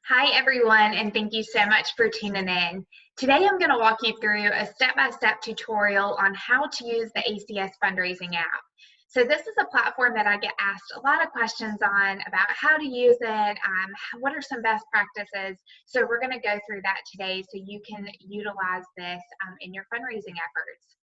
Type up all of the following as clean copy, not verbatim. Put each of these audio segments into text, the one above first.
Hi everyone, and thank you so much for tuning in. Today I'm going to walk you through a step-by-step tutorial on how to use the ACS Fundraising app. So this is a platform that I get asked a lot of questions on about how to use it, what are some best practices. So we're going to go through that today so you can utilize this in your fundraising efforts.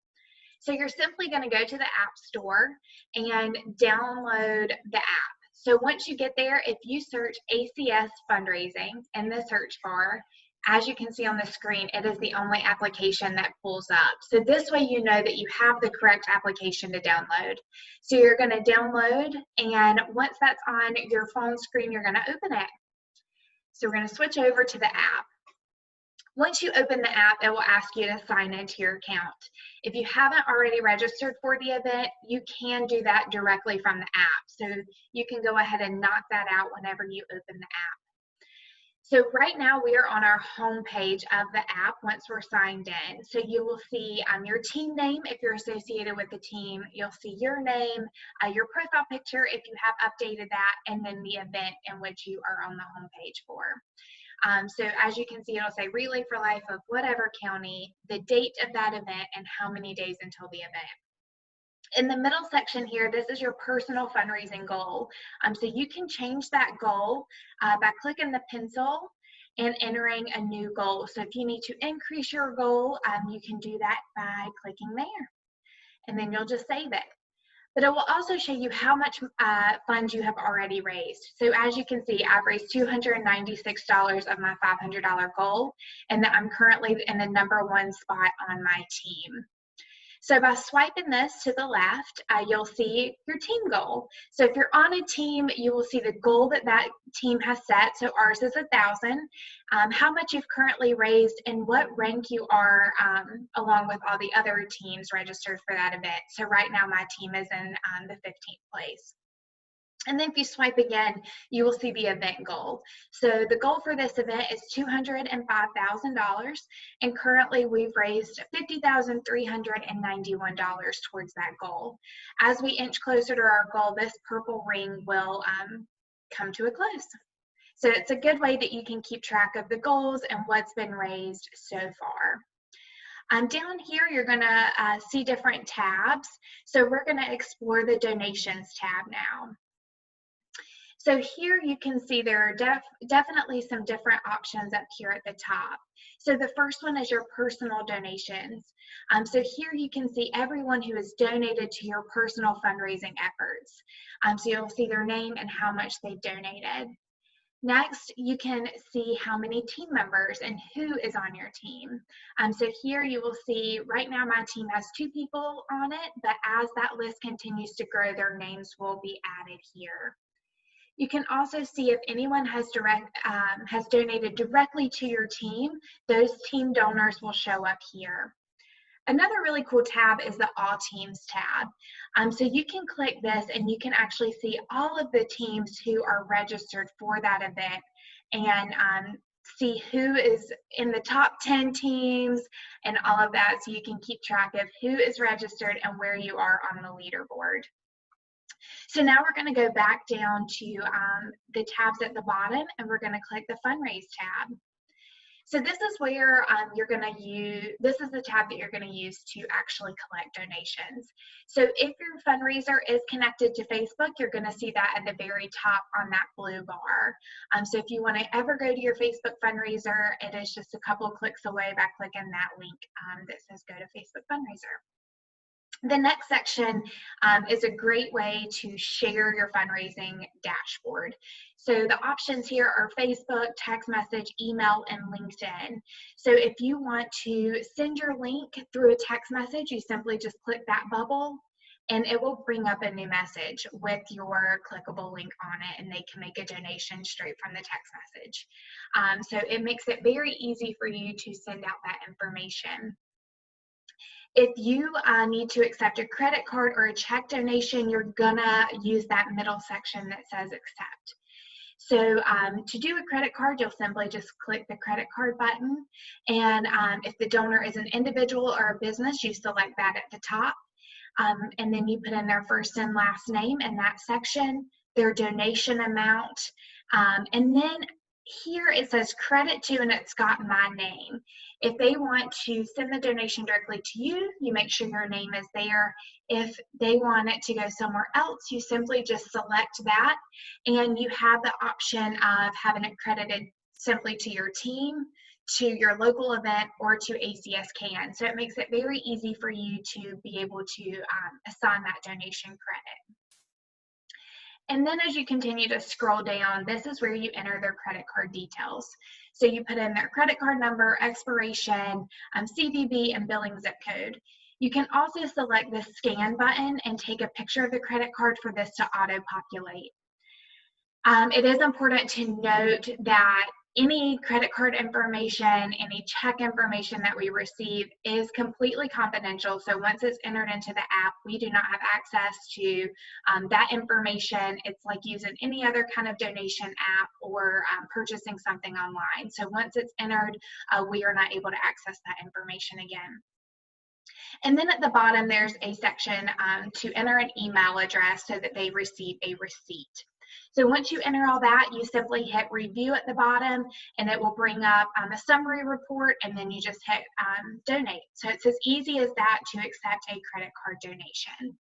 So you're simply going to go to the App Store and download the app. So once you get there, if you search ACS Fundraising in the search bar, as you can see on the screen, it is the only application that pulls up. So this way you know that you have the correct application to download. So you're going to download, and once that's on your phone screen, you're going to open it. So we're going to switch over to the app. Once you open the app, it will ask you to sign into your account. If you haven't already registered for the event, you can do that directly from the app. So you can go ahead and knock that out whenever you open the app. So right now we are on our home page of the app once we're signed in. So you will see your team name if you're associated with the team. You'll see your name, your profile picture if you have updated that, and then the event in which you are on the home page for. So as you can see, it'll say Relay for Life of whatever county, the date of that event, and how many days until the event. In the middle section here, this is your personal fundraising goal. So you can change that goal by clicking the pencil and entering a new goal. So if you need to increase your goal, you can do that by clicking there. And then you'll just save it. But it will also show you how much funds you have already raised. So as you can see, I've raised $296 of my $500 goal, and that I'm currently in the #1 spot on my team. So by swiping this to the left, you'll see your team goal. So if you're on a team, you will see the goal that that team has set. So ours is 1,000, how much you've currently raised, and what rank you are along with all the other teams registered for that event. So right now my team is in the 15th place. And then if you swipe again, you will see the event goal. So the goal for this event is $205,000, and currently we've raised $50,391 towards that goal. As we inch closer to our goal, this purple ring will come to a close. So it's a good way that you can keep track of the goals and what's been raised so far. Down here, you're going to see different tabs. So we're going to explore the donations tab now. So here you can see there are definitely some different options up here at the top. So the first one is your personal donations. So here you can see everyone who has donated to your personal fundraising efforts. So you'll see their name and how much they donated. Next, you can see how many team members and who is on your team. So here you will see, right now my team has 2 people on it, but as that list continues to grow, their names will be added here. You can also see if anyone has donated directly to your team, those team donors will show up here. Another really cool tab is the All Teams tab. So you can click this and you can actually see all of the teams who are registered for that event, and see who is in the top 10 teams and all of that, so you can keep track of who is registered and where you are on the leaderboard. So now we're going to go back down to the tabs at the bottom, and we're going to click the Fundraise tab. So this is where you're going to use, this is the tab that you're going to use to actually collect donations. So if your fundraiser is connected to Facebook, you're going to see that at the very top on that blue bar. So if you want to ever go to your Facebook fundraiser, it is just a couple clicks away by clicking that link that says Go to Facebook Fundraiser. The next section is a great way to share your fundraising dashboard. So the options here are Facebook, text message, email, and LinkedIn. So if you want to send your link through a text message, you simply just click that bubble and it will bring up a new message with your clickable link on it, and they can make a donation straight from the text message. So it makes it very easy for you to send out that information. If you need to accept a credit card or a check donation, you're gonna use that middle section that says accept. So to do a credit card, you'll simply just click the credit card button. And if the donor is an individual or a business, you select that at the top. And then you put in their first and last name in that section, their donation amount. And then here it says credit to, and it's got my name. If they want to send the donation directly to you, you make sure your name is there. If they want it to go somewhere else, you simply just select that, and you have the option of having it credited simply to your team, to your local event, or to ACS CAN. So it makes it very easy for you to be able to assign that donation credit. And then as you continue to scroll down, this is where you enter their credit card details. So you put in their credit card number, expiration, CVV, and billing zip code. You can also select the scan button and take a picture of the credit card for this to auto-populate. It is important to note that any credit card information, any check information that we receive is completely confidential. So once it's entered into the app, we do not have access to that information. It's like using any other kind of donation app or purchasing something online. So once it's entered, we are not able to access that information again. And then at the bottom, there's a section to enter an email address so that they receive a receipt. So once you enter all that, you simply hit review at the bottom, and it will bring up a summary report, and then you just hit donate. So it's as easy as that to accept a credit card donation.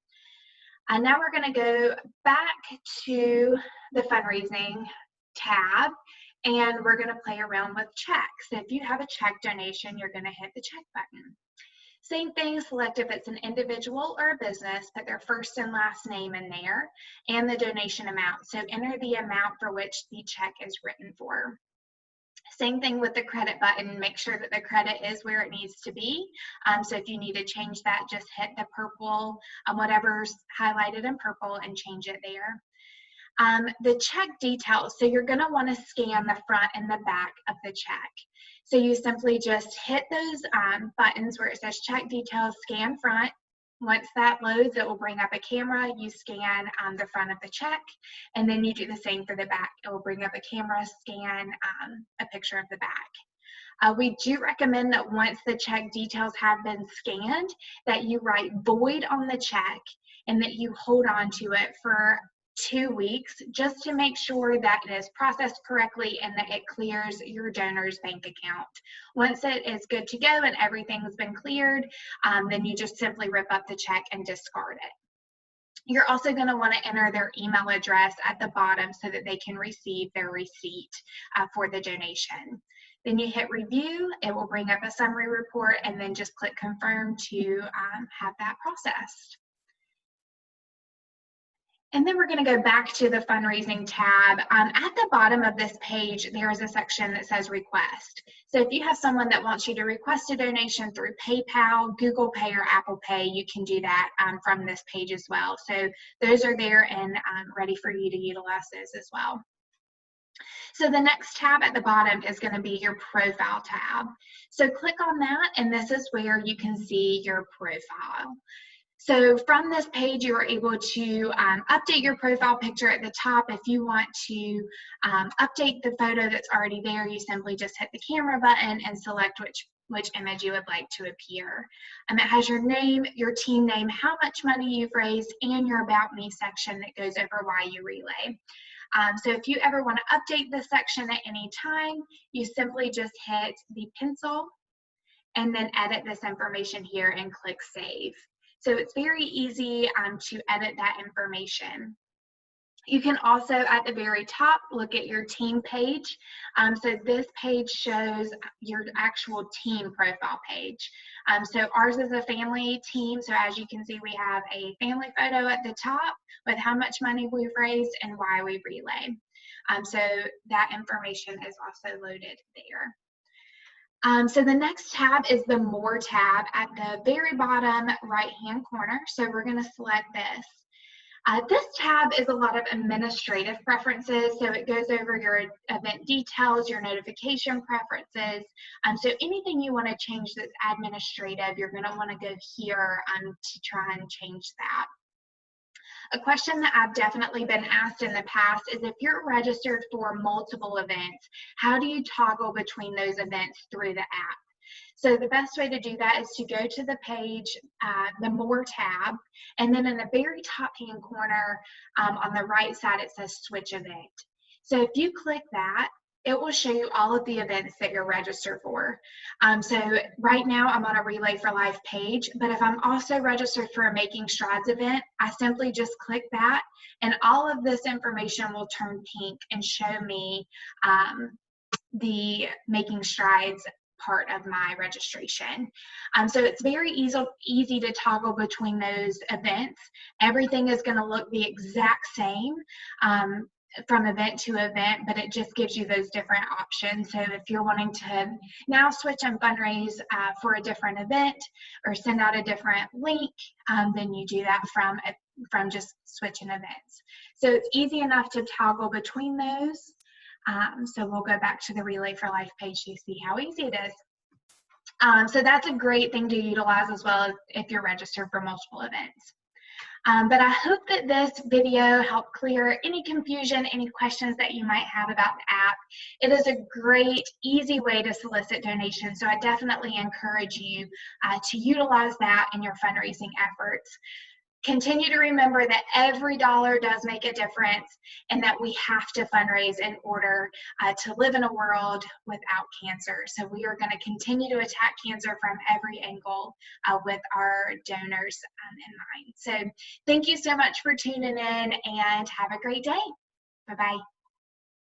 And now we're going to go back to the fundraising tab, and we're going to play around with checks. So if you have a check donation, you're going to hit the check button. Same thing, select if it's an individual or a business, put their first and last name in there, and the donation amount. So enter the amount for which the check is written for. Same thing with the credit button, make sure that the credit is where it needs to be. So if you need to change that, just hit the purple, whatever's highlighted in purple, and change it there. The check details, so you're going to want to scan the front and the back of the check. So you simply just hit those buttons where it says check details, scan front. Once that loads, it will bring up a camera. You scan the front of the check, and then you do the same for the back. It will bring up a camera, scan a picture of the back. We do recommend that once the check details have been scanned, that you write void on the check and that you hold on to it for 2 weeks just to make sure that it is processed correctly and that it clears your donor's bank account. Once it is good to go and everything's been cleared, then you just simply rip up the check and discard it. You're also going to want to enter their email address at the bottom so that they can receive their receipt for the donation. Then you hit review, it will bring up a summary report, and then just click confirm to have that processed. And then we're going to go back to the fundraising tab. At the bottom of this page, there is a section that says request. So if you have someone that wants you to request a donation through PayPal, Google Pay, or Apple Pay, you can do that from this page as well. So those are there and ready for you to utilize those as well. So the next tab at the bottom is going to be your profile tab. So click on that, and this is where you can see your profile. So from this page, you are able to update your profile picture at the top. If you want to update the photo that's already there, you simply just hit the camera button and select which image you would like to appear. It has your name, your team name, how much money you've raised, and your About Me section that goes over why you relay. So if you ever want to update this section at any time, you simply just hit the pencil and then edit this information here and click Save. So it's very easy to edit that information. You can also, at the very top, look at your team page. So this page shows your actual team profile page. So ours is a family team. So as you can see, we have a family photo at the top with how much money we've raised and why we relay. So that information is also loaded there. So the next tab is the More tab at the very bottom right-hand corner. So we're going to select this. This tab is a lot of administrative preferences. So it goes over your event details, your notification preferences. So anything you want to change that's administrative, you're going to want to go here to try and change that. A question that I've definitely been asked in the past is if you're registered for multiple events, how do you toggle between those events through the app? So the best way to do that is to go to the page, the More tab, and then in the very top hand corner on the right side, it says Switch Event. So if you click that, it will show you all of the events that you're registered for. So right now I'm on a Relay for Life page, but if I'm also registered for a Making Strides event, I simply just click that and all of this information will turn pink and show me the Making Strides part of my registration. So it's very easy to toggle between those events. Everything is going to look the exact same from event to event, but it just gives you those different options. So if you're wanting to now switch and fundraise for a different event or send out a different link, then you do that from just switching events. So it's easy enough to toggle between those. So we'll go back to the Relay for Life page to see how easy it is. So that's a great thing to utilize as well as if you're registered for multiple events. But I hope that this video helped clear any confusion, any questions that you might have about the app. It is a great, easy way to solicit donations, so I definitely encourage you to utilize that in your fundraising efforts. Continue to remember that every dollar does make a difference and that we have to fundraise in order to live in a world without cancer. So we are going to continue to attack cancer from every angle with our donors in mind. So thank you so much for tuning in and have a great day. Bye-bye.